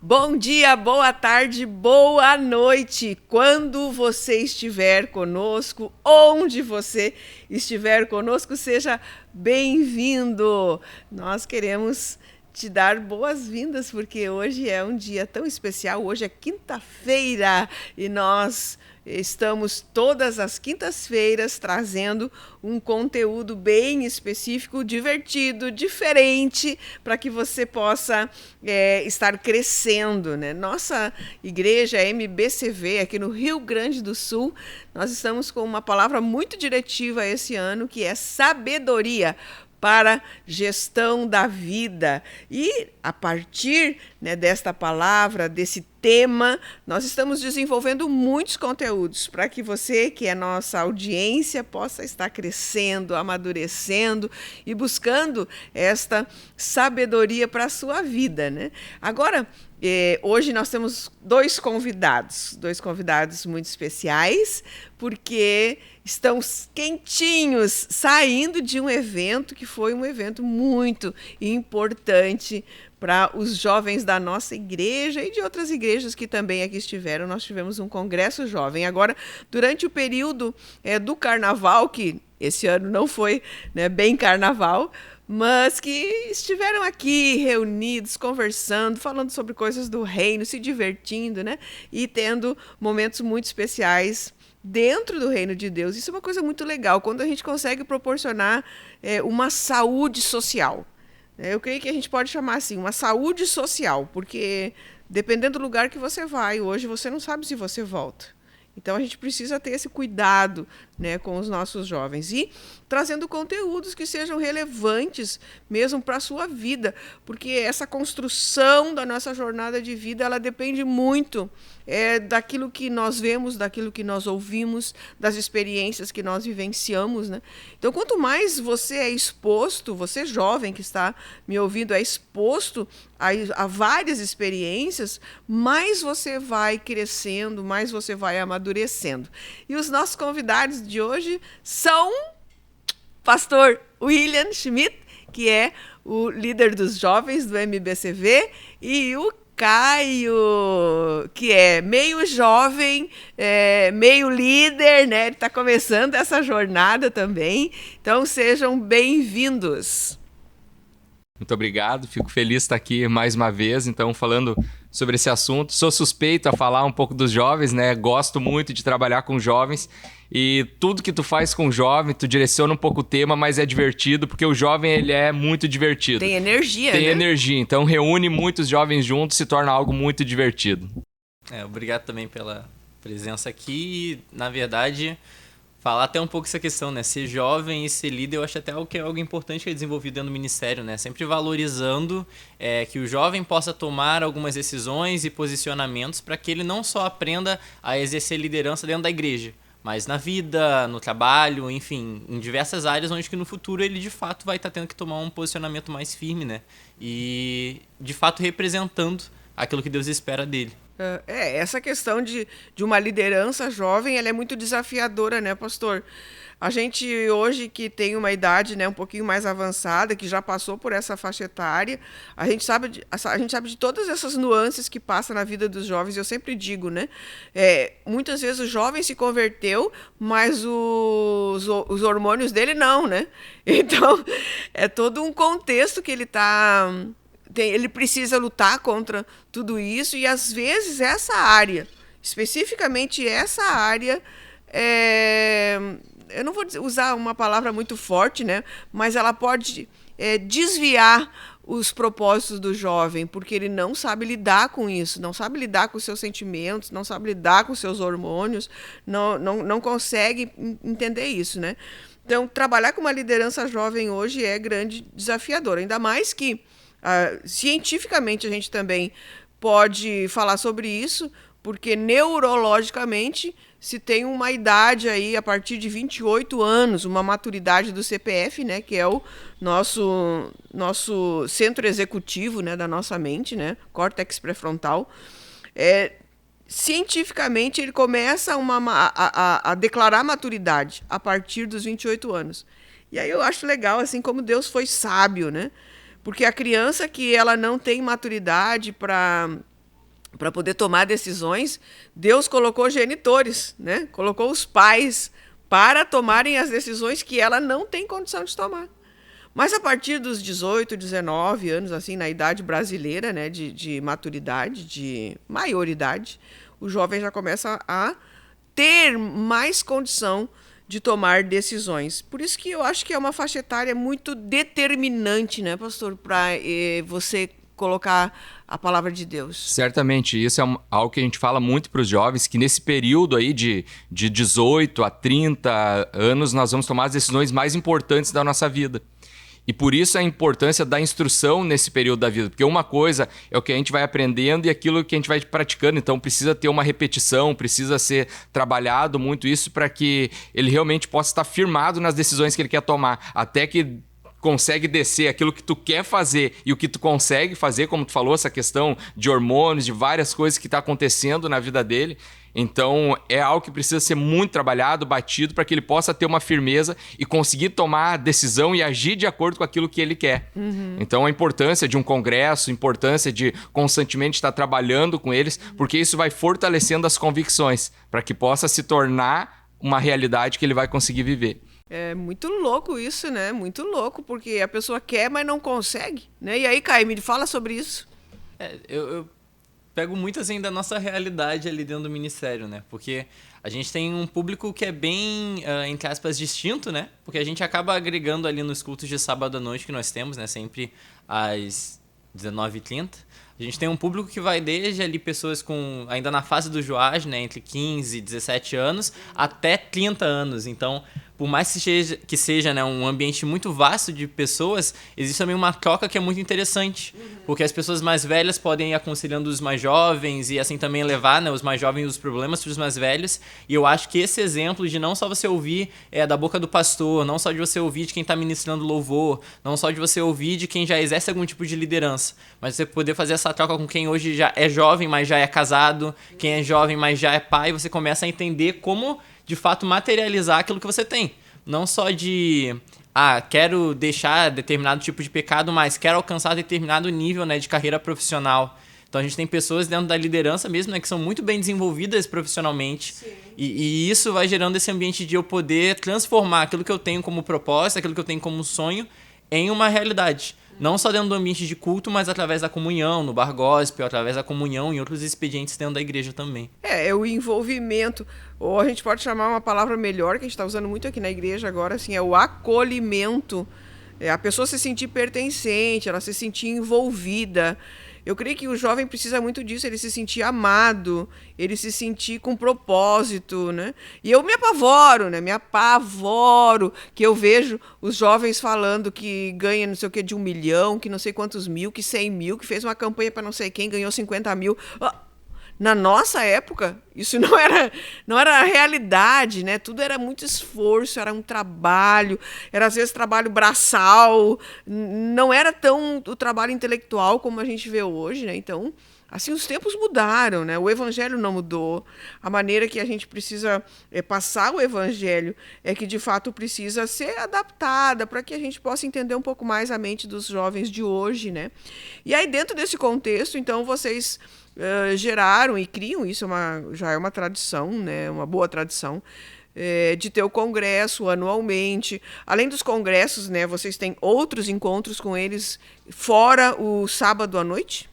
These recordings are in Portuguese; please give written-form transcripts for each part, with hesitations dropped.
Bom dia, boa tarde, boa noite. Quando você estiver conosco, onde você estiver conosco, seja bem-vindo. Nós queremos te dar boas-vindas porque hoje é um dia tão especial. Hoje é quinta-feira e nós estamos todas as quintas-feiras trazendo um conteúdo bem específico, divertido, diferente, para que você possa estar crescendo, né? Nossa igreja MBCV, aqui no Rio Grande do Sul, nós estamos com uma palavra muito diretiva esse ano, que é sabedoria para gestão da vida. E a partir, né, desta palavra, desse tema, nós estamos desenvolvendo muitos conteúdos para que você, que é nossa audiência, possa estar crescendo, amadurecendo e buscando esta sabedoria para a sua vida, né? Agora, hoje nós temos dois convidados muito especiais, porque estão quentinhos, saindo de um evento que foi um evento muito importante para os jovens da nossa igreja e de outras igrejas que também aqui estiveram. Nós tivemos um congresso jovem. Agora, durante o período do carnaval, que esse ano não foi, né, bem carnaval, mas que estiveram aqui reunidos, conversando, falando sobre coisas do reino, se divertindo, né, e tendo momentos muito especiais dentro do reino de Deus. Isso é uma coisa muito legal, quando a gente consegue proporcionar uma saúde social. Eu creio que a gente pode chamar assim, uma saúde social, porque dependendo do lugar que você vai, hoje você não sabe se você volta. Então a gente precisa ter esse cuidado, né, com os nossos jovens e trazendo conteúdos que sejam relevantes mesmo para a sua vida, porque essa construção da nossa jornada de vida, ela depende muito daquilo que nós vemos, daquilo que nós ouvimos, das experiências que nós vivenciamos, né? Então, quanto mais você é exposto, você jovem que está me ouvindo é exposto a várias experiências, mais você vai crescendo, mais você vai amadurecendo. E os nossos convidados de hoje são pastor William Schmidt, que é o líder dos jovens do MBCV, e o Caio, que é meio jovem, meio líder, né? Ele está começando essa jornada também. Então, sejam bem-vindos. Muito obrigado, fico feliz de estar aqui mais uma vez, então falando sobre esse assunto. Sou suspeito a falar um pouco dos jovens, né? Gosto muito de trabalhar com jovens e tudo que tu faz com jovem, tu direciona um pouco o tema, mas é divertido, porque o jovem ele é muito divertido. Tem energia, Tem né? energia, então reúne muitos jovens juntos, se torna algo muito divertido. Obrigado também pela presença aqui e, na verdade, falar até um pouco essa questão, né? Ser jovem e ser líder, eu acho até algo importante que é desenvolvido dentro do ministério, né? Sempre valorizando que o jovem possa tomar algumas decisões e posicionamentos para que ele não só aprenda a exercer liderança dentro da igreja, mas na vida, no trabalho, enfim, em diversas áreas onde que no futuro ele de fato vai estar tendo que tomar um posicionamento mais firme, né? E de fato representando aquilo que Deus espera dele. Essa questão de uma liderança jovem, ela é muito desafiadora, né, pastor? A gente hoje que tem uma idade, né, um pouquinho mais avançada, que já passou por essa faixa etária, a gente sabe de todas essas nuances que passam na vida dos jovens. Eu sempre digo, né, muitas vezes o jovem se converteu, mas os hormônios dele não, né? Então, é todo um contexto que ele precisa lutar contra tudo isso, e às vezes essa área, especificamente essa área, eu não vou usar uma palavra muito forte, né? Mas ela pode desviar os propósitos do jovem, porque ele não sabe lidar com isso, não sabe lidar com os seus sentimentos, não sabe lidar com os seus hormônios, não consegue entender isso, né? Então, trabalhar com uma liderança jovem hoje é grande desafiador, ainda mais que cientificamente a gente também pode falar sobre isso, porque neurologicamente se tem uma idade aí a partir de 28 anos, uma maturidade do CPF, né, que é o nosso centro executivo, né, da nossa mente, né, córtex pré-frontal. Cientificamente ele começa a declarar maturidade a partir dos 28 anos. E aí eu acho legal, assim, como Deus foi sábio, né? Porque a criança que ela não tem maturidade para para poder tomar decisões, Deus colocou genitores, né? Colocou os pais para tomarem as decisões que ela não tem condição de tomar. Mas a partir dos 18, 19 anos, assim, na idade brasileira, né, de maturidade, de maioridade, o jovem já começa a ter mais condição de tomar decisões. Por isso que eu acho que é uma faixa etária muito determinante, né, pastor, para você colocar a palavra de Deus. Certamente, isso é algo que a gente fala muito para os jovens, que nesse período aí de 18 a 30 anos nós vamos tomar as decisões mais importantes da nossa vida. E por isso a importância da instrução nesse período da vida. Porque uma coisa é o que a gente vai aprendendo e aquilo que a gente vai praticando. Então precisa ter uma repetição, precisa ser trabalhado muito isso para que ele realmente possa estar firmado nas decisões que ele quer tomar. Até que consegue descer aquilo que tu quer fazer e o que tu consegue fazer, como tu falou, essa questão de hormônios, de várias coisas que está acontecendo na vida dele. Então é algo que precisa ser muito trabalhado, batido, para que ele possa ter uma firmeza e conseguir tomar decisão e agir de acordo com aquilo que ele quer. Então a importância de um congresso, a importância de constantemente estar trabalhando com eles, porque isso vai fortalecendo as convicções, para que possa se tornar uma realidade que ele vai conseguir viver. É muito louco isso, né? Muito louco, porque a pessoa quer, mas não consegue, né? E aí, Caio, me fala sobre isso. Eu pego muito assim da nossa realidade ali dentro do ministério, né? Porque a gente tem um público que é bem, entre aspas, distinto, né? Porque a gente acaba agregando ali nos cultos de sábado à noite que nós temos, né? Sempre às 19h30. A gente tem um público que vai desde ali pessoas ainda na fase do Joás, né? Entre 15 e 17 anos até 30 anos. Então, por mais que seja, né, um ambiente muito vasto de pessoas, existe também uma troca que é muito interessante. Porque as pessoas mais velhas podem ir aconselhando os mais jovens e assim também levar, né, os mais jovens os problemas para os mais velhos. E eu acho que esse exemplo de não só você ouvir da boca do pastor, não só de você ouvir de quem está ministrando louvor, não só de você ouvir de quem já exerce algum tipo de liderança, mas você poder fazer essa troca com quem hoje já é jovem, mas já é casado, quem é jovem, mas já é pai, você começa a entender como de fato materializar aquilo que você tem. Não só de, quero deixar determinado tipo de pecado, mas quero alcançar determinado nível, né, de carreira profissional. Então a gente tem pessoas dentro da liderança mesmo, né, que são muito bem desenvolvidas profissionalmente. E isso vai gerando esse ambiente de eu poder transformar aquilo que eu tenho como propósito, aquilo que eu tenho como sonho, em uma realidade. Não só dentro do ambiente de culto, mas através da comunhão, no bar gospel, através da comunhão em outros expedientes dentro da igreja também. É o envolvimento, ou a gente pode chamar uma palavra melhor, que a gente está usando muito aqui na igreja agora, assim, é o acolhimento. A pessoa se sentir pertencente, ela se sentir envolvida. Eu creio que o jovem precisa muito disso, ele se sentir amado, ele se sentir com propósito, né? E eu me apavoro, né? Me apavoro que eu vejo os jovens falando que ganha não sei o que de 1 milhão, que não sei quantos mil, que 100 mil, que fez uma campanha para não sei quem, ganhou 50 mil. Na nossa época, isso não era a realidade, né? Tudo era muito esforço, era um trabalho, era às vezes trabalho braçal, não era tão o trabalho intelectual como a gente vê hoje, né? Então, assim, os tempos mudaram, né? O evangelho não mudou. A maneira que a gente precisa passar o evangelho é que, de fato, precisa ser adaptada para que a gente possa entender um pouco mais a mente dos jovens de hoje, né? E aí, dentro desse contexto, então, vocês geraram e criam, isso já é uma tradição, né? Uma boa tradição, de ter o congresso anualmente. Além dos congressos, né, vocês têm outros encontros com eles fora o sábado à noite?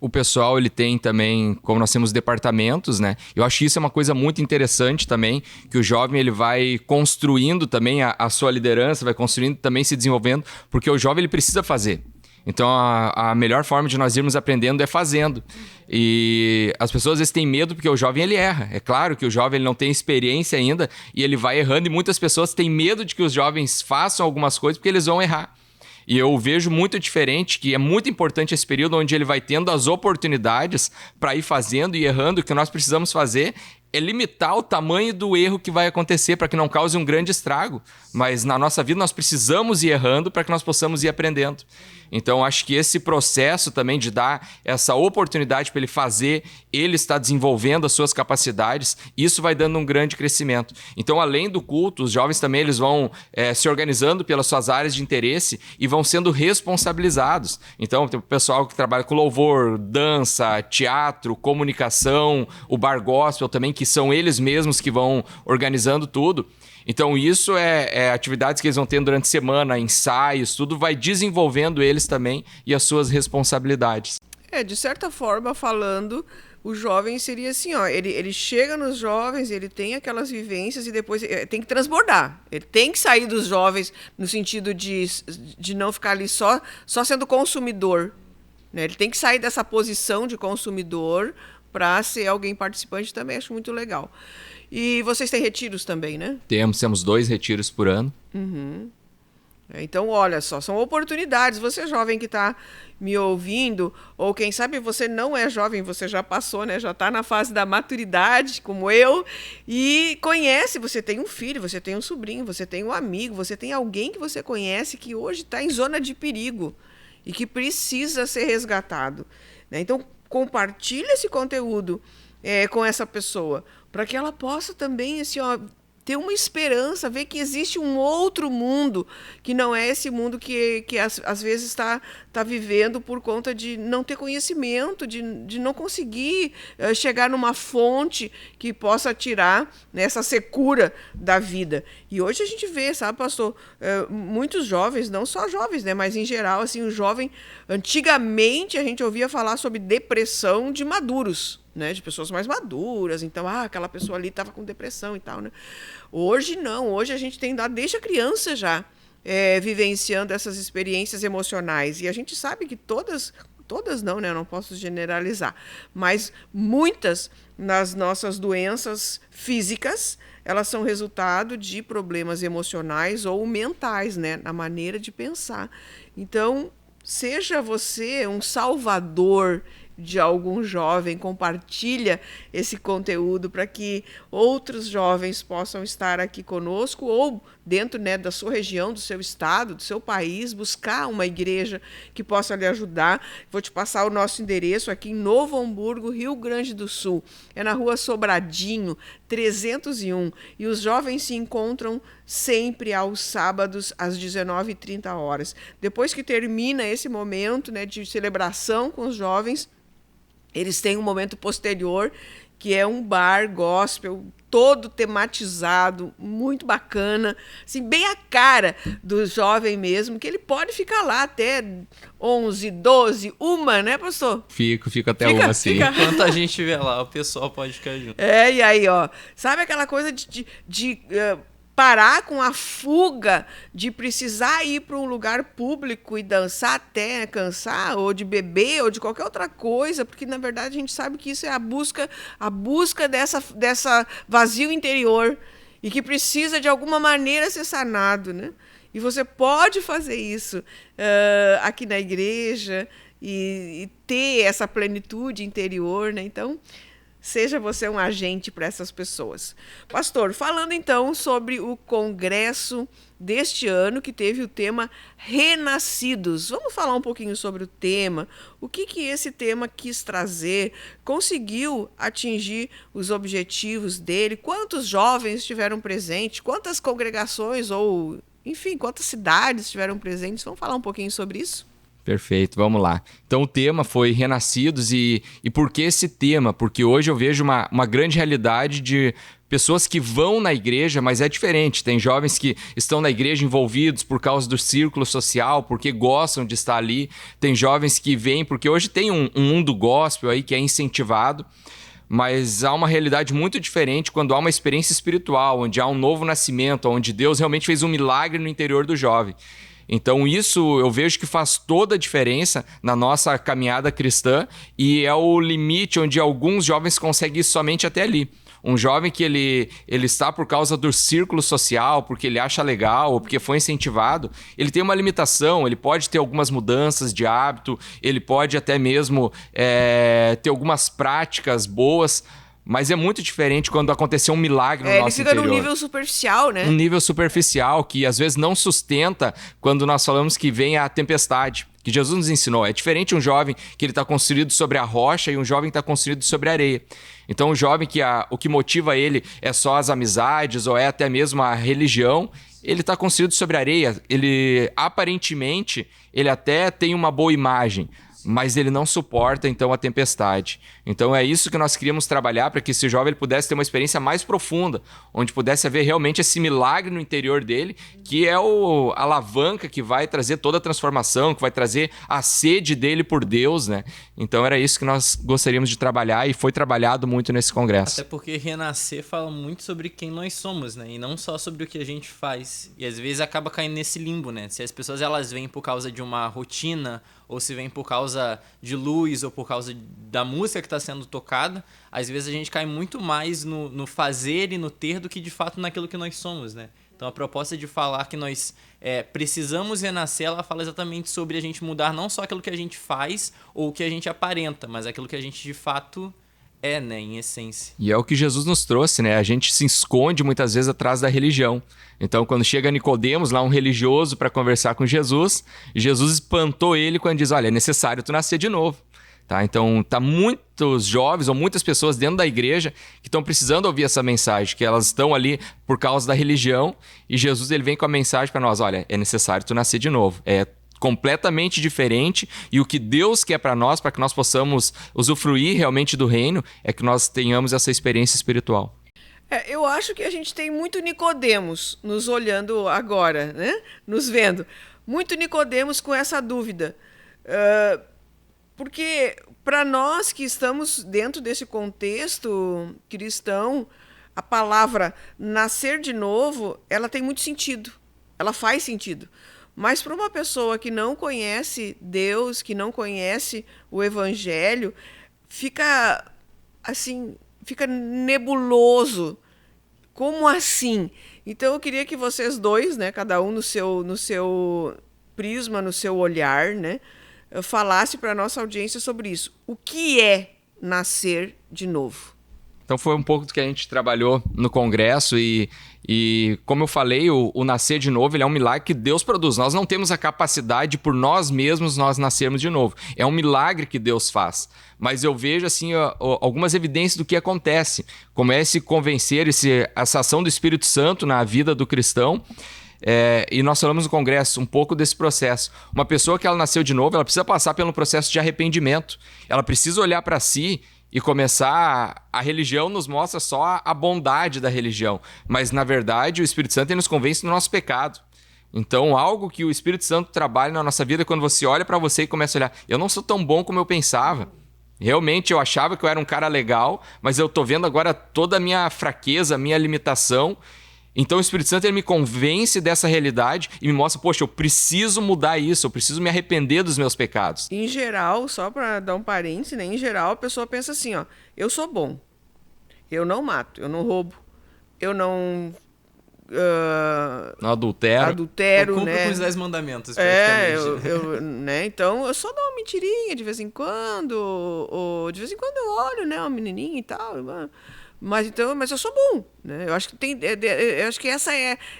O pessoal, ele tem também, como nós temos departamentos, né? Eu acho que isso é uma coisa muito interessante também, que o jovem ele vai construindo também a sua liderança, vai construindo também, se desenvolvendo, porque o jovem ele precisa fazer. Então, a melhor forma de nós irmos aprendendo é fazendo. E as pessoas às vezes têm medo porque o jovem ele erra. É claro que o jovem ele não tem experiência ainda e ele vai errando, e muitas pessoas têm medo de que os jovens façam algumas coisas porque eles vão errar. E eu vejo muito diferente, que é muito importante esse período onde ele vai tendo as oportunidades para ir fazendo e errando. O que nós precisamos fazer é limitar o tamanho do erro que vai acontecer para que não cause um grande estrago. Mas na nossa vida nós precisamos ir errando para que nós possamos ir aprendendo. Então, acho que esse processo também de dar essa oportunidade para ele fazer, ele está desenvolvendo as suas capacidades, isso vai dando um grande crescimento. Então, além do culto, os jovens também eles vão se organizando pelas suas áreas de interesse e vão sendo responsabilizados. Então, tem o pessoal que trabalha com louvor, dança, teatro, comunicação, o bar gospel também, que são eles mesmos que vão organizando tudo. Então, isso é atividades que eles vão tendo durante a semana, ensaios, tudo vai desenvolvendo eles também e as suas responsabilidades. De certa forma, falando, o jovem seria assim, ó, ele chega nos jovens, ele tem aquelas vivências e depois tem que transbordar. Ele tem que sair dos jovens no sentido de não ficar ali só sendo consumidor, né? Ele tem que sair dessa posição de consumidor para ser alguém participante também, acho muito legal. E vocês têm retiros também, né? Temos 2 retiros por ano. Uhum. Então, olha só, são oportunidades. Você jovem que está me ouvindo, ou quem sabe você não é jovem, você já passou, né? Já está na fase da maturidade, como eu, e conhece, você tem um filho, você tem um sobrinho, você tem um amigo, você tem alguém que você conhece que hoje está em zona de perigo e que precisa ser resgatado, né? Então, compartilhe esse conteúdo com essa pessoa, para que ela possa também assim, ó, ter uma esperança, ver que existe um outro mundo, que não é esse mundo que às vezes está vivendo por conta de não ter conhecimento, de não conseguir chegar numa fonte que possa tirar, né, essa secura da vida. E hoje a gente vê, sabe, pastor, muitos jovens, não só jovens, né, mas em geral, assim, o jovem, antigamente a gente ouvia falar sobre depressão de maduros, né, de pessoas mais maduras, então, aquela pessoa ali estava com depressão e tal, né? Hoje não, hoje a gente tem dado, desde a criança já, vivenciando essas experiências emocionais, e a gente sabe que todas não, né, eu não posso generalizar, mas muitas das nossas doenças físicas, elas são resultado de problemas emocionais ou mentais, né, na maneira de pensar. Então, seja você um salvador de algum jovem, compartilha esse conteúdo para que outros jovens possam estar aqui conosco ou dentro, né, da sua região, do seu estado, do seu país, buscar uma igreja que possa lhe ajudar. Vou te passar o nosso endereço aqui em Novo Hamburgo, Rio Grande do Sul. É na Rua Sobradinho, 301. E os jovens se encontram sempre aos sábados, às 19h30. Depois que termina esse momento, né, de celebração com os jovens, eles têm um momento posterior, que é um bar gospel, todo tematizado, muito bacana, assim, bem a cara do jovem mesmo, que ele pode ficar lá até 11, 12, 1, né, pastor? Fico até 1, sim. Enquanto a gente estiver lá, o pessoal pode ficar junto. E aí, ó, sabe aquela coisa de parar com a fuga de precisar ir para um lugar público e dançar até cansar, ou de beber, ou de qualquer outra coisa, porque, na verdade, a gente sabe que isso é a busca dessa vazio interior e que precisa, de alguma maneira, ser sanado, né? E você pode fazer isso aqui na igreja e ter essa plenitude interior, né? Então, seja você um agente para essas pessoas. Pastor, falando então sobre o congresso deste ano, que teve o tema Renascidos. Vamos falar um pouquinho sobre o tema, o que esse tema quis trazer, conseguiu atingir os objetivos dele, quantos jovens estiveram presentes, quantas congregações ou, enfim, quantas cidades estiveram presentes. Vamos falar um pouquinho sobre isso? Perfeito, vamos lá. Então o tema foi Renascidos e por que esse tema? Porque hoje eu vejo uma grande realidade de pessoas que vão na igreja, mas é diferente. Tem jovens que estão na igreja envolvidos por causa do círculo social, porque gostam de estar ali. Tem jovens que vêm porque hoje tem um mundo gospel aí que é incentivado, mas há uma realidade muito diferente quando há uma experiência espiritual, onde há um novo nascimento, onde Deus realmente fez um milagre no interior do jovem. Então isso eu vejo que faz toda a diferença na nossa caminhada cristã e é o limite onde alguns jovens conseguem ir somente até ali. Um jovem que ele está por causa do círculo social, porque ele acha legal ou porque foi incentivado, ele tem uma limitação, ele pode ter algumas mudanças de hábito, ele pode até mesmo ter algumas práticas boas, Mas é muito diferente quando acontecer um milagre no nosso interior. Ele fica num nível superficial, né? Um nível superficial que às vezes não sustenta quando nós falamos que vem a tempestade, que Jesus nos ensinou. É diferente um jovem que ele está construído sobre a rocha e um jovem que está construído sobre a areia. Então, o jovem que o que motiva ele é só as amizades ou é até mesmo a religião, ele está construído sobre a areia. Ele, aparentemente, ele até tem uma boa imagem, mas ele não suporta, então, a tempestade. Então, é isso que nós queríamos trabalhar para que esse jovem ele pudesse ter uma experiência mais profunda, onde pudesse haver realmente esse milagre no interior dele, que é a alavanca que vai trazer toda a transformação, que vai trazer a sede dele por Deus, né? Então, era isso que nós gostaríamos de trabalhar e foi trabalhado muito nesse congresso. Até porque renascer fala muito sobre quem nós somos, né? E não só sobre o que a gente faz. E às vezes acaba caindo nesse limbo, né? Se as pessoas elas vêm por causa de uma rotina, ou se vem por causa de luz, ou por causa da música que está sendo tocada, às vezes a gente cai muito mais no fazer e no ter do que de fato naquilo que nós somos, né? Então a proposta de falar que nós precisamos renascer, ela fala exatamente sobre a gente mudar não só aquilo que a gente faz ou o que a gente aparenta, mas aquilo que a gente de fato é, né, em essência. E é o que Jesus nos trouxe, né? A gente se esconde muitas vezes atrás da religião. Então, quando chega Nicodemos, lá um religioso, para conversar com Jesus, Jesus espantou ele quando diz, olha, é necessário tu nascer de novo. Tá? Então, muitos jovens ou muitas pessoas dentro da igreja que estão precisando ouvir essa mensagem, que elas estão ali por causa da religião, e Jesus ele vem com a mensagem para nós, olha, é necessário tu nascer de novo. É completamente diferente, e o que Deus quer para nós, para que nós possamos usufruir realmente do reino, é que nós tenhamos essa experiência espiritual. Eu acho que a gente tem muito Nicodemos nos olhando agora, né? Nos vendo. Muito Nicodemos com essa dúvida. Porque para nós que estamos dentro desse contexto cristão, a palavra nascer de novo, ela tem muito sentido. Ela faz sentido. Mas para uma pessoa que não conhece Deus, que não conhece o Evangelho, fica assim, fica nebuloso. Como assim? Então eu queria que vocês dois, né, cada um no seu prisma, no seu olhar, né, falasse para a nossa audiência sobre isso. O que é nascer de novo? Então foi um pouco do que a gente trabalhou no congresso e como eu falei, o nascer de novo ele é um milagre que Deus produz. Nós não temos a capacidade por nós mesmos nós nascermos de novo. É um milagre que Deus faz. Mas eu vejo assim algumas evidências do que acontece, como é esse convencer, essa ação do Espírito Santo na vida do cristão. E nós falamos no congresso um pouco desse processo. Uma pessoa que ela nasceu de novo, ela precisa passar pelo processo de arrependimento. Ela precisa olhar para si e começar... A religião nos mostra só a bondade da religião, mas na verdade o Espírito Santo ele nos convence do nosso pecado. Então algo que o Espírito Santo trabalha na nossa vida é quando você olha para você e começa a olhar, eu não sou tão bom como eu pensava. Realmente eu achava que eu era um cara legal, mas eu tô vendo agora toda a minha fraqueza, a minha limitação. Então o Espírito Santo ele me convence dessa realidade e me mostra, poxa, eu preciso mudar isso, eu preciso me arrepender dos meus pecados. Em geral, só para dar um parênteses, né? Em geral a pessoa pensa assim, ó, eu sou bom, eu não mato, eu não roubo, eu não... não adultero, eu cumpro né? com os 10 mandamentos, praticamente. Né? Então, eu só dou uma mentirinha de vez em quando, ou de vez em quando eu olho, né, uma menininha e tal, mas eu sou bom, né? Eu acho que eu acho que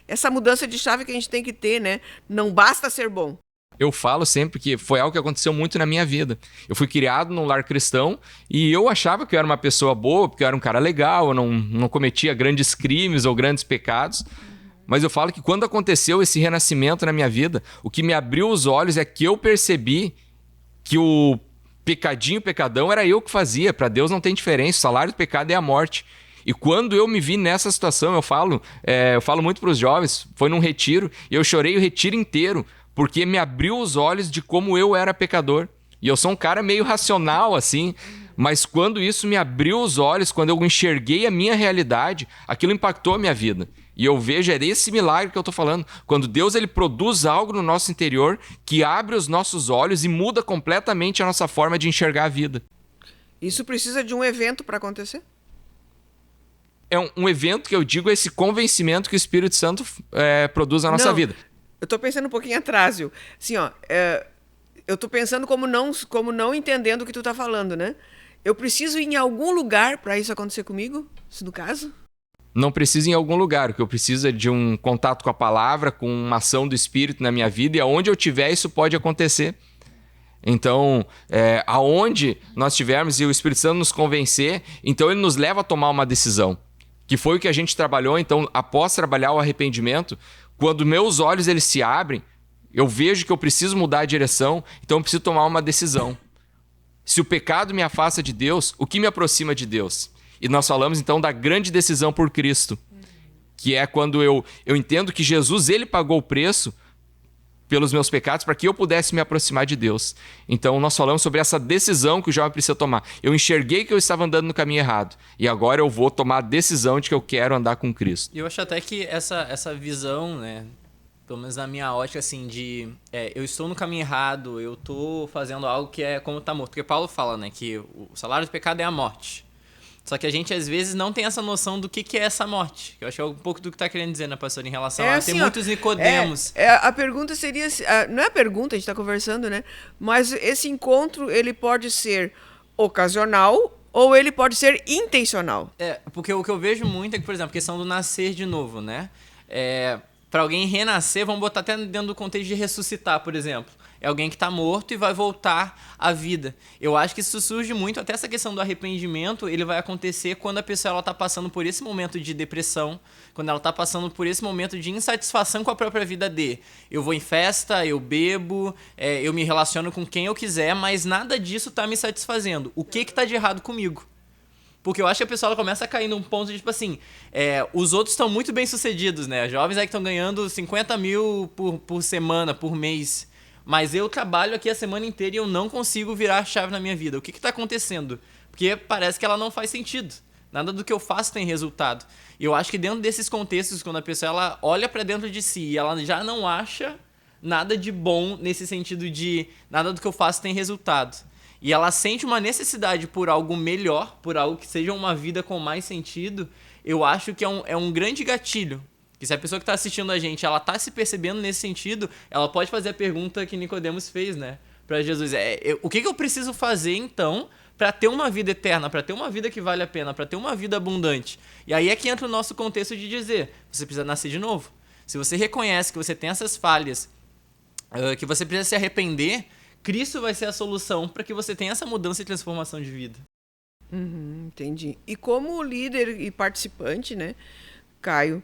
essa mudança de chave que a gente tem que ter, né? Não basta ser bom. Eu falo sempre que foi algo que aconteceu muito na minha vida. Eu fui criado num lar cristão e eu achava que eu era uma pessoa boa, porque eu era um cara legal, eu não cometia grandes crimes ou grandes pecados. Mas eu falo que quando aconteceu esse renascimento na minha vida, o que me abriu os olhos é que eu percebi que o pecadão era eu que fazia. Para Deus não tem diferença, o salário do pecado é a morte. E quando eu me vi nessa situação, eu falo muito para os jovens, foi num retiro, e eu chorei o retiro inteiro, porque me abriu os olhos de como eu era pecador. E eu sou um cara meio racional, assim, mas quando isso me abriu os olhos, quando eu enxerguei a minha realidade, aquilo impactou a minha vida. E eu vejo, é desse milagre que eu tô falando. Quando Deus ele produz algo no nosso interior que abre os nossos olhos e muda completamente a nossa forma de enxergar a vida. Isso precisa de um evento para acontecer? É um evento que eu digo, esse convencimento que o Espírito Santo produz na nossa vida. Eu tô pensando um pouquinho atrás, viu? Assim, ó, eu tô pensando como não entendendo o que tu tá falando, né? Eu preciso ir em algum lugar para isso acontecer comigo, se no caso? Não preciso ir em algum lugar. O que eu preciso é de um contato com a palavra, com uma ação do Espírito na minha vida, e aonde eu estiver, isso pode acontecer. Então, aonde nós estivermos e o Espírito Santo nos convencer, então ele nos leva a tomar uma decisão. Que foi o que a gente trabalhou. Então, após trabalhar o arrependimento, quando meus olhos eles se abrem, eu vejo que eu preciso mudar a direção, então eu preciso tomar uma decisão. Se o pecado me afasta de Deus, o que me aproxima de Deus? E nós falamos então da grande decisão por Cristo, que é quando eu entendo que Jesus ele pagou o preço pelos meus pecados para que eu pudesse me aproximar de Deus. Então nós falamos sobre essa decisão que o jovem precisa tomar. Eu enxerguei que eu estava andando no caminho errado e agora eu vou tomar a decisão de que eu quero andar com Cristo. Eu acho até que essa visão, né, pelo menos na minha ótica, assim, de eu estou no caminho errado, eu estou fazendo algo que é como tá morto. Porque Paulo fala, né, que o salário do pecado é a morte. Só que a gente, às vezes, não tem essa noção do que é essa morte. Eu acho que é um pouco do que tá querendo dizer, né, pastor, em relação a assim, ter muitos Nicodemos. A pergunta seria... não é a pergunta, a gente está conversando, né? Mas esse encontro, ele pode ser ocasional ou ele pode ser intencional. Porque o que eu vejo muito é que, por exemplo, a questão do nascer de novo, né? Para alguém renascer, vamos botar até dentro do contexto de ressuscitar, por exemplo. É alguém que está morto e vai voltar à vida. Eu acho que isso surge muito, até essa questão do arrependimento, ele vai acontecer quando a pessoa está passando por esse momento de depressão, quando ela está passando por esse momento de insatisfação com a própria vida dele. Eu vou em festa, eu bebo, eu me relaciono com quem eu quiser, mas nada disso está me satisfazendo. O que está de errado comigo? Porque eu acho que a pessoa começa a cair num ponto de, tipo assim, os outros estão muito bem sucedidos, né? Jovens aí que estão ganhando 50 mil por semana, por mês. Mas eu trabalho aqui a semana inteira e eu não consigo virar a chave na minha vida. O que está acontecendo? Porque parece que ela não faz sentido. Nada do que eu faço tem resultado. E eu acho que dentro desses contextos, quando a pessoa ela olha para dentro de si e ela já não acha nada de bom nesse sentido de nada do que eu faço tem resultado. E ela sente uma necessidade por algo melhor, por algo que seja uma vida com mais sentido, eu acho que é um grande gatilho. Que se a pessoa que está assistindo a gente, ela está se percebendo nesse sentido, ela pode fazer a pergunta que Nicodemos fez, né? Para Jesus. O que eu preciso fazer, então, para ter uma vida eterna, para ter uma vida que vale a pena, para ter uma vida abundante? E aí é que entra o nosso contexto de dizer, você precisa nascer de novo. Se você reconhece que você tem essas falhas, que você precisa se arrepender, Cristo vai ser a solução para que você tenha essa mudança e transformação de vida. Entendi. E como líder e participante, né, Caio,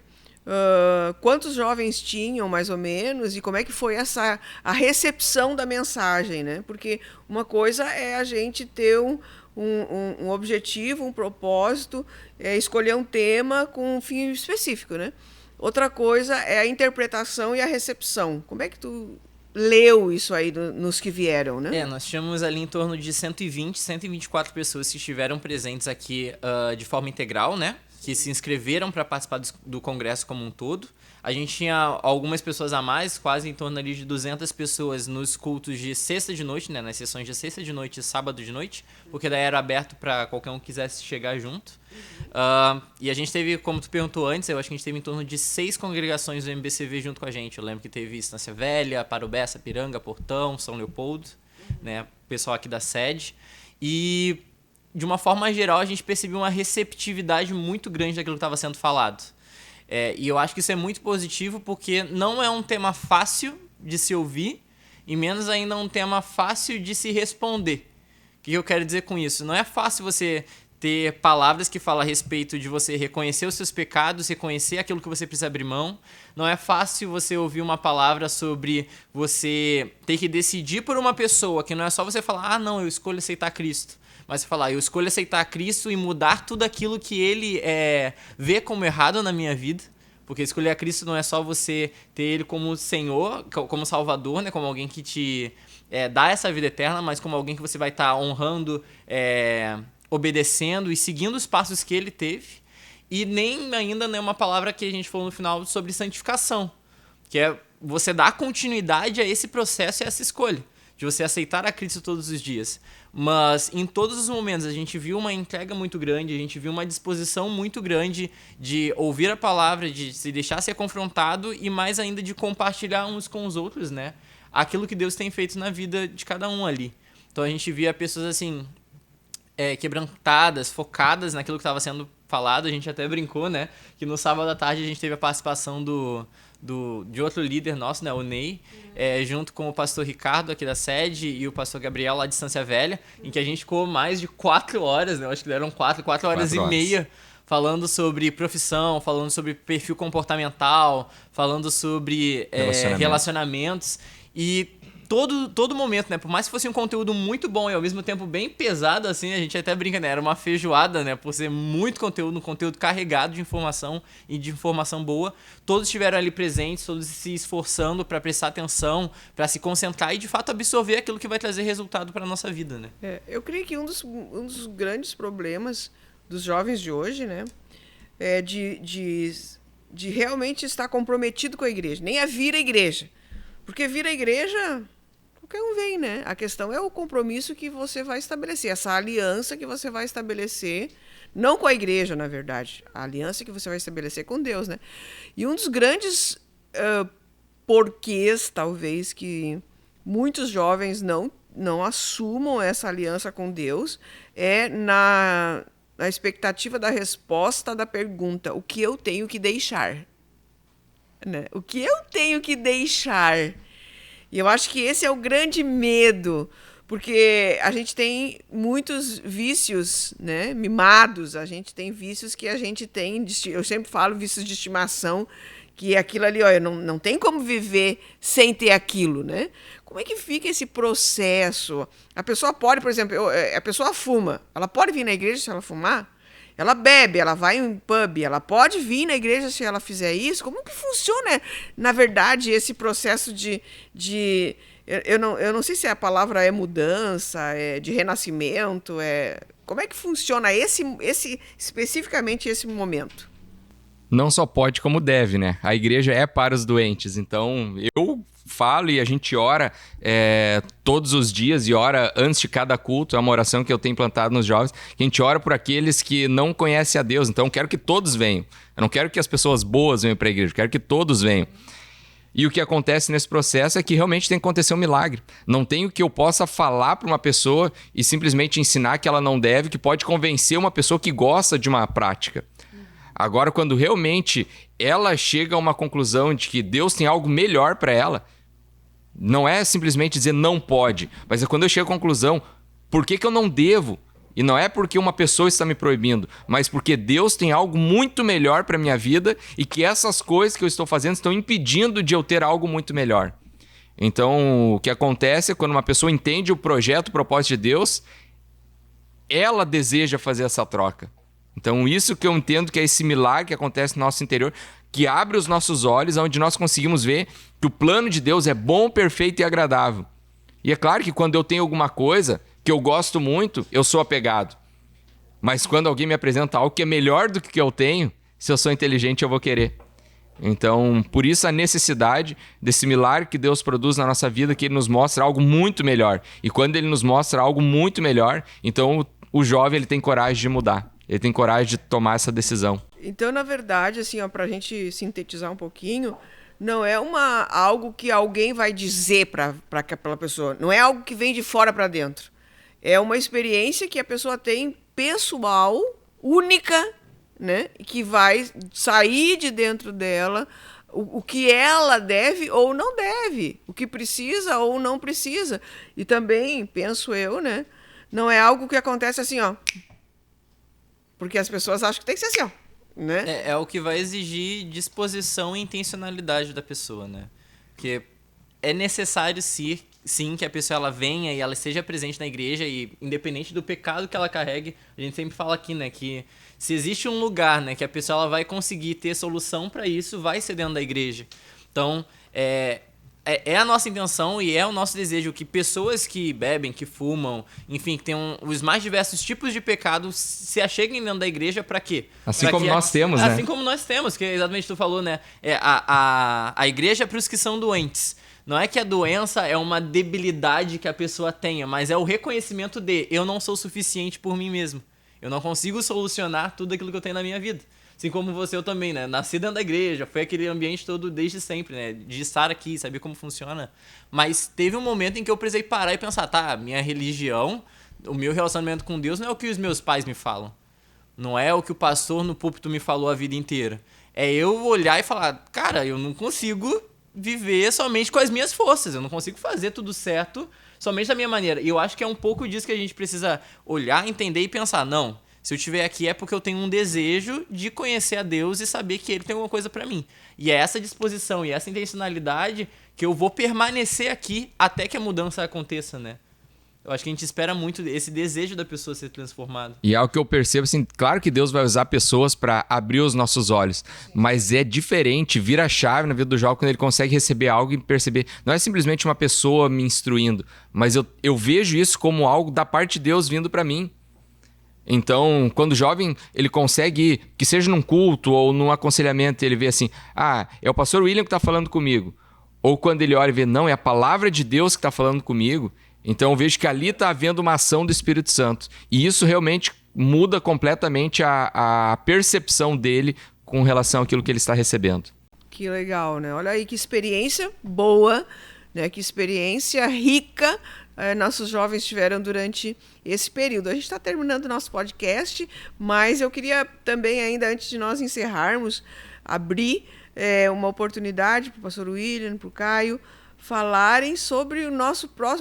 quantos jovens tinham, mais ou menos, e como é que foi a recepção da mensagem, né? Porque uma coisa é a gente ter um objetivo, um propósito, escolher um tema com um fim específico, né? Outra coisa é a interpretação e a recepção. Como é que tu leu isso aí nos que vieram, né? Nós tínhamos ali em torno de 124 pessoas que estiveram presentes aqui de forma integral, né? Que se inscreveram para participar do congresso como um todo. A gente tinha algumas pessoas a mais, quase em torno ali de 200 pessoas nos cultos de sexta de noite, né? Nas sessões de sexta de noite e sábado de noite, porque daí era aberto para qualquer um que quisesse chegar junto. E a gente teve, como tu perguntou antes, eu acho que a gente teve em torno de 6 congregações do MBCV junto com a gente. Eu lembro que teve Estância Velha, Parobé, Sapiranga, Portão, São Leopoldo, né? O pessoal aqui da sede. E de uma forma geral, a gente percebeu uma receptividade muito grande daquilo que estava sendo falado. E eu acho que isso é muito positivo porque não é um tema fácil de se ouvir e menos ainda um tema fácil de se responder. O que eu quero dizer com isso? Não é fácil você ter palavras que falam a respeito de você reconhecer os seus pecados, reconhecer aquilo que você precisa abrir mão. Não é fácil você ouvir uma palavra sobre você ter que decidir por uma pessoa, que não é só você falar, não, eu escolho aceitar Cristo. Mas você falar, eu escolho aceitar Cristo e mudar tudo aquilo que Ele vê como errado na minha vida. Porque escolher a Cristo não é só você ter Ele como Senhor, como Salvador, né? Como alguém que te dá essa vida eterna, mas como alguém que você vai estar honrando, obedecendo e seguindo os passos que Ele teve. E nem ainda uma palavra que a gente falou no final sobre santificação, que é você dar continuidade a esse processo e a essa escolha, de você aceitar a Cristo todos os dias. Mas em todos os momentos a gente viu uma entrega muito grande, a gente viu uma disposição muito grande de ouvir a palavra, de se deixar ser confrontado e mais ainda de compartilhar uns com os outros, né? Aquilo que Deus tem feito na vida de cada um ali. Então a gente via pessoas assim, quebrantadas, focadas naquilo que estava sendo falado. A gente até brincou, né? Que no sábado à tarde a gente teve a participação de outro líder nosso, né? O Ney, junto com o pastor Ricardo aqui da sede e o pastor Gabriel lá de Estância Velha, em que a gente ficou mais de 4 horas, né? Eu acho que deram 4 horas e meia falando sobre profissão, falando sobre perfil comportamental, falando sobre relacionamentos. E todo momento, né? Por mais que fosse um conteúdo muito bom e ao mesmo tempo bem pesado, assim, a gente até brinca, né? Era uma feijoada, né? Por ser muito conteúdo, um conteúdo carregado de informação e de informação boa. Todos estiveram ali presentes, todos se esforçando para prestar atenção, para se concentrar e, de fato, absorver aquilo que vai trazer resultado para nossa vida, né? Eu creio que um dos grandes problemas dos jovens de hoje, né? É de realmente estar comprometido com a igreja. Nem a vir à igreja. Porque vir à igreja, qualquer um vem, né? A questão é o compromisso que você vai estabelecer, essa aliança que você vai estabelecer, não com a igreja, na verdade, a aliança que você vai estabelecer com Deus, né? E um dos grandes porquês, talvez, que muitos jovens não assumam essa aliança com Deus é na expectativa da resposta da pergunta: o que eu tenho que deixar? Né? O que eu tenho que deixar? E eu acho que esse é o grande medo, porque a gente tem muitos vícios, né, mimados, a gente tem vícios que a gente tem, eu sempre falo vícios de estimação, que aquilo ali, olha, não tem como viver sem ter aquilo, né? Como é que fica esse processo? A pessoa pode, por exemplo, a pessoa fuma, ela pode vir na igreja se ela fumar? Ela bebe, ela vai em pub, ela pode vir na igreja se ela fizer isso? Como que funciona, na verdade, esse processo de eu não sei se a palavra é mudança, de renascimento, como é que funciona especificamente esse momento? Não só pode como deve, né? A igreja é para os doentes, então eu falo e a gente ora todos os dias e ora antes de cada culto. É uma oração que eu tenho implantado nos jovens, que a gente ora por aqueles que não conhecem a Deus. Então eu quero que todos venham. Eu não quero que as pessoas boas venham para a igreja, eu quero que todos venham. E o que acontece nesse processo é que realmente tem que acontecer um milagre. Não tem o que eu possa falar para uma pessoa e simplesmente ensinar que ela não deve, que pode convencer uma pessoa que gosta de uma prática. Agora, quando realmente ela chega a uma conclusão de que Deus tem algo melhor para ela, não é simplesmente dizer não pode, mas é quando eu chego à conclusão, por que eu não devo? E não é porque uma pessoa está me proibindo, mas porque Deus tem algo muito melhor para a minha vida e que essas coisas que eu estou fazendo estão impedindo de eu ter algo muito melhor. Então, o que acontece é quando uma pessoa entende o projeto, o propósito de Deus, ela deseja fazer essa troca. Então, isso que eu entendo que é esse milagre que acontece no nosso interior, que abre os nossos olhos, onde nós conseguimos ver que o plano de Deus é bom, perfeito e agradável. E é claro que quando eu tenho alguma coisa que eu gosto muito, eu sou apegado. Mas quando alguém me apresenta algo que é melhor do que eu tenho, se eu sou inteligente, eu vou querer. Então, por isso a necessidade desse milagre que Deus produz na nossa vida, que Ele nos mostra algo muito melhor. E quando Ele nos mostra algo muito melhor, então o jovem ele tem coragem de mudar. Ele tem coragem de tomar essa decisão. Então, na verdade, assim, para a gente sintetizar um pouquinho, não é algo que alguém vai dizer para aquela pessoa. Não é algo que vem de fora para dentro. É uma experiência que a pessoa tem pessoal, única, né? Que vai sair de dentro dela o que ela deve ou não deve, o que precisa ou não precisa. E também, penso eu, né? Não é algo que acontece assim, ó. Porque as pessoas acham que tem que ser assim, ó. Né? É o que vai exigir disposição e intencionalidade da pessoa, né? Porque é necessário sim que a pessoa ela venha e ela esteja presente na igreja e independente do pecado que ela carregue, a gente sempre fala aqui, né, que se existe um lugar, né, que a pessoa ela vai conseguir ter solução para isso, vai ser dentro da igreja. Então, é a nossa intenção e é o nosso desejo que pessoas que bebem, que fumam, enfim, que tem os mais diversos tipos de pecados se acheguem dentro da igreja para quê? Assim como nós temos, né? Assim como nós temos, que exatamente tu falou, né? A igreja é para os que são doentes. Não é que a doença é uma debilidade que a pessoa tenha, mas é o reconhecimento de eu não sou suficiente por mim mesmo. Eu não consigo solucionar tudo aquilo que eu tenho na minha vida. Assim como você, eu também, né? Nasci dentro da igreja, foi aquele ambiente todo desde sempre, né? De estar aqui, saber como funciona. Mas teve um momento em que eu precisei parar e pensar, tá, minha religião o meu relacionamento com Deus não é o que os meus pais me falam. Não é o que o pastor no púlpito me falou a vida inteira. É eu olhar e falar, cara, eu não consigo viver somente com as minhas forças. Eu não consigo fazer tudo certo somente da minha maneira. E eu acho que é um pouco disso que a gente precisa olhar, entender e pensar. Não, se eu estiver aqui é porque eu tenho um desejo de conhecer a Deus e saber que Ele tem alguma coisa pra mim. E é essa disposição e essa intencionalidade que eu vou permanecer aqui até que a mudança aconteça, né? Eu acho que a gente espera muito esse desejo da pessoa ser transformada. E é o que eu percebo, assim, claro que Deus vai usar pessoas para abrir os nossos olhos, mas é diferente, vira a chave na vida do jovem quando ele consegue receber algo e perceber. Não é simplesmente uma pessoa me instruindo, mas eu vejo isso como algo da parte de Deus vindo para mim. Então, quando o jovem ele consegue ir, que seja num culto ou num aconselhamento, ele vê assim, é o pastor William que está falando comigo. Ou quando ele olha e vê, não, é a palavra de Deus que está falando comigo. Então eu vejo que ali está havendo uma ação do Espírito Santo. E isso realmente muda completamente a percepção dele com relação àquilo que ele está recebendo. Que legal, né? Olha aí que experiência boa, né? Que experiência rica nossos jovens tiveram durante esse período. A gente está terminando o nosso podcast, mas eu queria também, ainda antes de nós encerrarmos, abrir uma oportunidade para o pastor William, para o Caio, falarem sobre o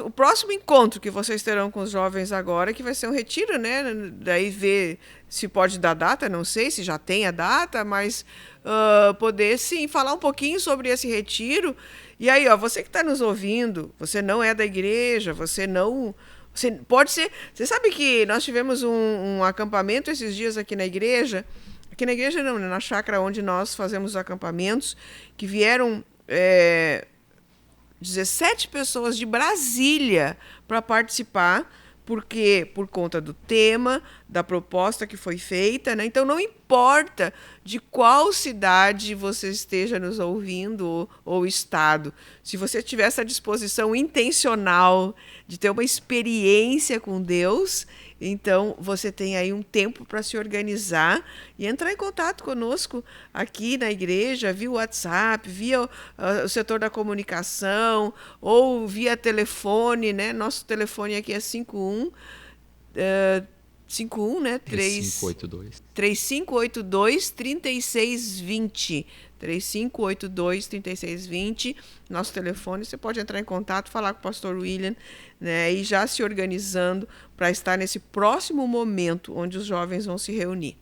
próximo encontro que vocês terão com os jovens agora, que vai ser um retiro, né? Daí ver se pode dar data, não sei se já tem a data, mas poder sim falar um pouquinho sobre esse retiro. E aí, você que está nos ouvindo, você não é da igreja, você pode ser. Você sabe que nós tivemos um acampamento esses dias aqui na igreja não, né? Na chácara onde nós fazemos os acampamentos, que vieram 17 pessoas de Brasília para participar, porque por conta do tema, da proposta que foi feita, né? Então não importa de qual cidade você esteja nos ouvindo ou estado, se você tiver essa disposição intencional de ter uma experiência com Deus, então você tem aí um tempo para se organizar e entrar em contato conosco aqui na igreja, via WhatsApp, via o setor da comunicação ou via telefone, né? Nosso telefone aqui é 51, né? 3582-3620. 3582-3620, nosso telefone. Você pode entrar em contato, falar com o pastor William, né, e já se organizando para estar nesse próximo momento onde os jovens vão se reunir.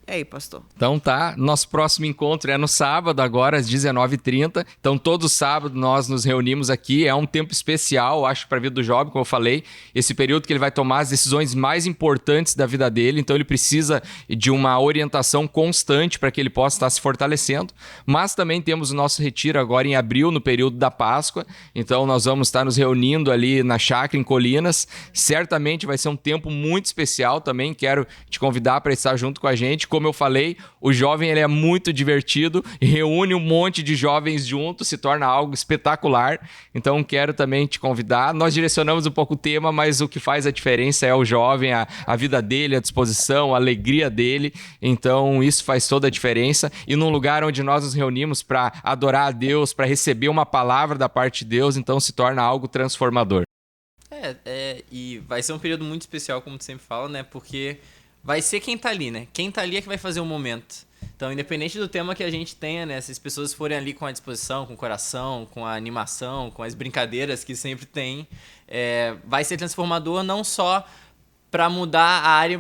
E aí, pastor? Então tá, nosso próximo encontro é no sábado, agora às 19h30. Então todo sábado nós nos reunimos aqui, é um tempo especial, acho, para a vida do jovem, como eu falei, esse período que ele vai tomar as decisões mais importantes da vida dele, então ele precisa de uma orientação constante para que ele possa estar se fortalecendo. Mas também temos o nosso retiro agora em abril, no período da Páscoa, então nós vamos estar nos reunindo ali na chácara em Colinas. Certamente vai ser um tempo muito especial também, quero te convidar para estar junto com a gente. Como eu falei, o jovem ele é muito divertido, reúne um monte de jovens juntos, se torna algo espetacular. Então quero também te convidar. Nós direcionamos um pouco o tema, mas o que faz a diferença é o jovem, a vida dele, a disposição, a alegria dele. Então isso faz toda a diferença. E num lugar onde nós nos reunimos para adorar a Deus, para receber uma palavra da parte de Deus, então se torna algo transformador. E vai ser um período muito especial, como tu sempre fala, né? Porque vai ser quem tá ali, né? Quem tá ali é que vai fazer o momento. Então, independente do tema que a gente tenha, né? Se as pessoas forem ali com a disposição, com o coração, com a animação, com as brincadeiras que sempre tem, vai ser transformador não só para mudar a área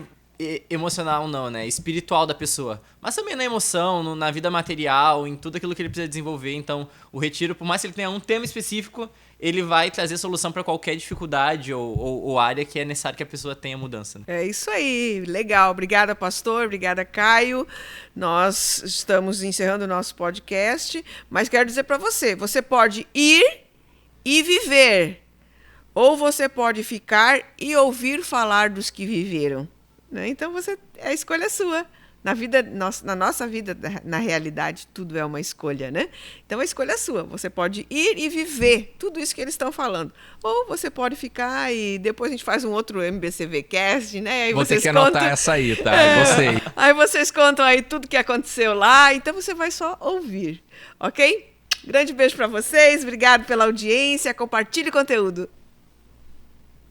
emocional, não, né? Espiritual da pessoa, mas também na emoção, na vida material, em tudo aquilo que ele precisa desenvolver. Então, o retiro, por mais que ele tenha um tema específico, ele vai trazer solução para qualquer dificuldade ou área que é necessário que a pessoa tenha mudança. Né? É isso aí, legal. Obrigada, pastor, obrigada, Caio. Nós estamos encerrando o nosso podcast, mas quero dizer para você, você pode ir e viver, ou você pode ficar e ouvir falar dos que viveram. Né? Então, a escolha é sua. Na nossa vida, na realidade, tudo é uma escolha, né? Então, a escolha é sua. Você pode ir e viver tudo isso que eles estão falando. Ou você pode ficar e depois a gente faz um outro MBCVcast, né? Aí vou ter que anotar essa aí, tá? Gostei. Aí vocês contam aí tudo que aconteceu lá, então você vai só ouvir, ok? Grande beijo para vocês, obrigado pela audiência, compartilhe o conteúdo.